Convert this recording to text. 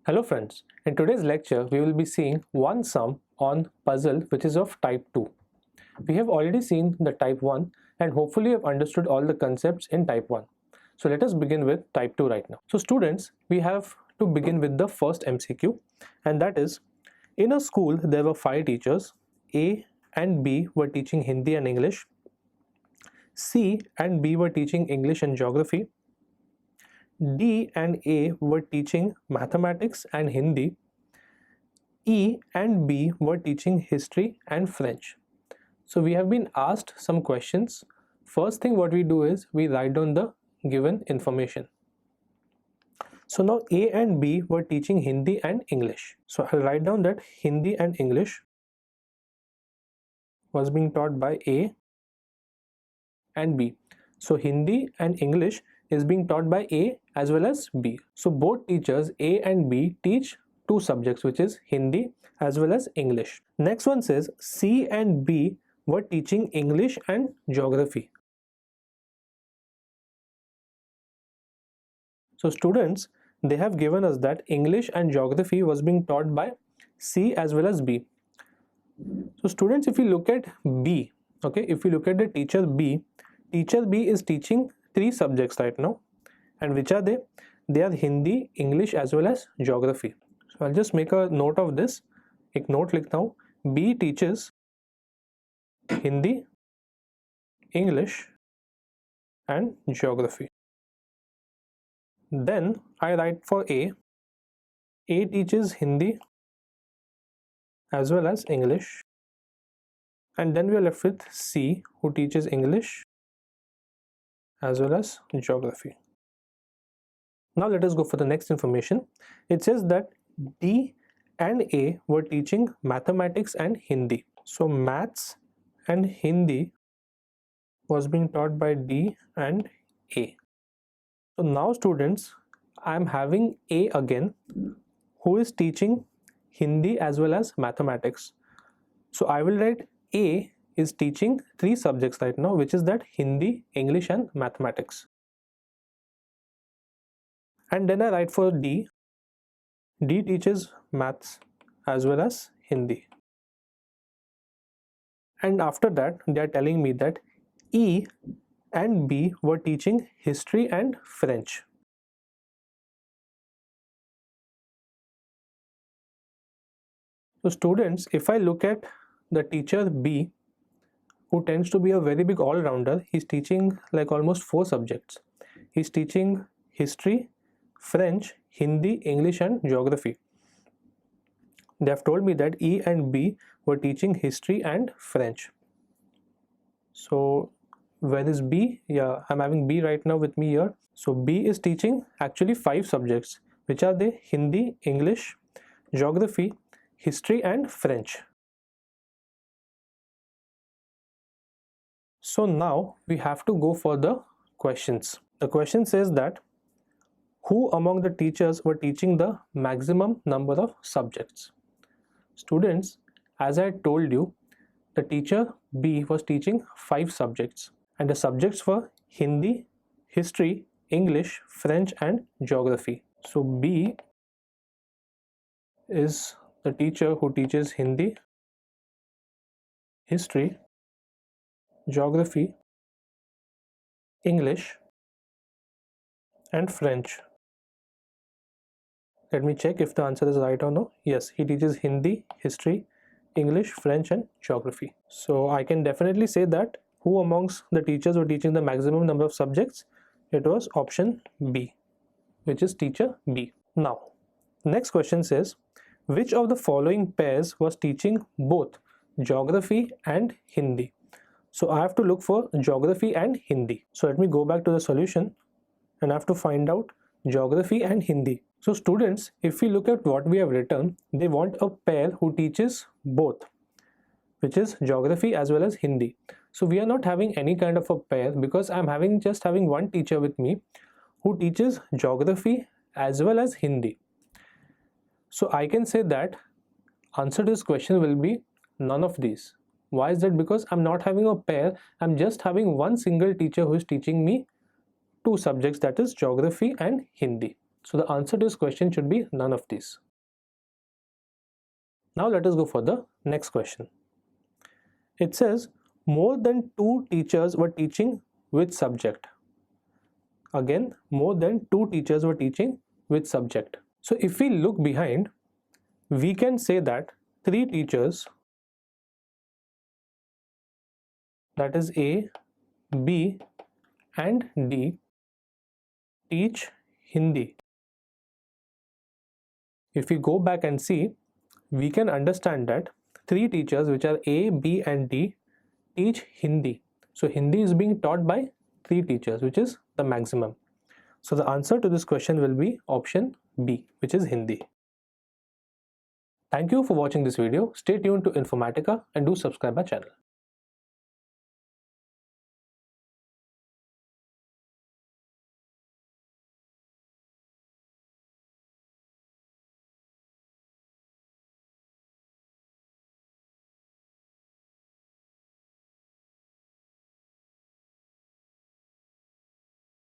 Hello friends, in today's lecture we will be seeing one sum on puzzle which is of type 2. We have already seen the type 1 and hopefully have understood all the concepts in type 1. So let us begin with type 2 right now. So students, we have to begin with the first MCQ, and that is, in a school there were 5 teachers. A and B were teaching Hindi and English. C and B were teaching English and geography. D and A were teaching mathematics and Hindi. E and B were teaching history and French. So we have been asked some questions. First thing what we do is we write down the given information. So now A and B were teaching Hindi and English. So I'll write down that Hindi and English was being taught by A and B. So Hindi and English is being taught by A as well as B. So both teachers A and B teach two subjects, which is Hindi as well as English. Next one says C and B were teaching English and geography. So students, they have given us that English and geography was being taught by C as well as B. So students, if you look at B, okay, if you look at the teacher B is teaching 3 subjects right now. And which are they? They are Hindi, English as well as geography. So I'll just make a note of this. एक note लिखता हूँ. B teaches Hindi, English and geography. Then I write for A. A teaches Hindi as well as English. And then we are left with C, who teaches English as well as geography. Now let us go for the next information. It says that D and A were teaching mathematics and Hindi. So maths and Hindi was being taught by D and A. So now students, I am having A again, who is teaching Hindi as well as mathematics. So I will write A is teaching 3 subjects right now, which is that Hindi, English and mathematics. And then I write for D. D teaches maths as well as Hindi. And after that, they are telling me that E and B were teaching history and French. So students, if I look at the teacher B, who tends to be a very big all-rounder, he's teaching like almost 4 subjects. He's teaching history, French, Hindi, English and geography. They have told me that E and B were teaching history and French. So where is B? Yeah, I'm having B right now with me here. So B is teaching actually 5 subjects, which are they? Hindi, English, geography, history and French. So now we have to go for the questions. The question says that who among the teachers were teaching the maximum number of subjects? Students, as I told you, the teacher B was teaching 5 subjects, and the subjects were Hindi, history, English, French and geography. So B is the teacher who teaches Hindi, history, geography, English and French. Let me check if the answer is right or no. Yes, he teaches Hindi, history, English, French and geography. So I can definitely say that who amongst the teachers were teaching the maximum number of subjects? It was option B, which is teacher B. Now, next question says, which of the following pairs was teaching both geography and Hindi? So I have to look for geography and Hindi. So let me go back to the solution and I have to find out geography and Hindi. So students, if we look at what we have written, they want a pair who teaches both, which is geography as well as Hindi. So we are not having any kind of a pair because I'm just having one teacher with me who teaches geography as well as Hindi. So I can say that answer to this question will be none of these. Why is that? Because I'm not having a pair, I'm just having one single teacher who is teaching me 2 subjects, that is geography and Hindi. So the answer to this question should be none of these. Now let us go for the next question. It says more than 2 teachers were teaching which subject? Again, more than 2 teachers were teaching which subject? So if we look behind, we can say that 3 teachers, that is A, B and D, teach Hindi. If we go back and see, we can understand that 3 teachers, which are A, B and D, teach Hindi. So Hindi is being taught by 3 teachers, which is the maximum. So the answer to this question will be option B, which is Hindi. Thank you for watching this video. Stay tuned to Informatica and do subscribe my channel.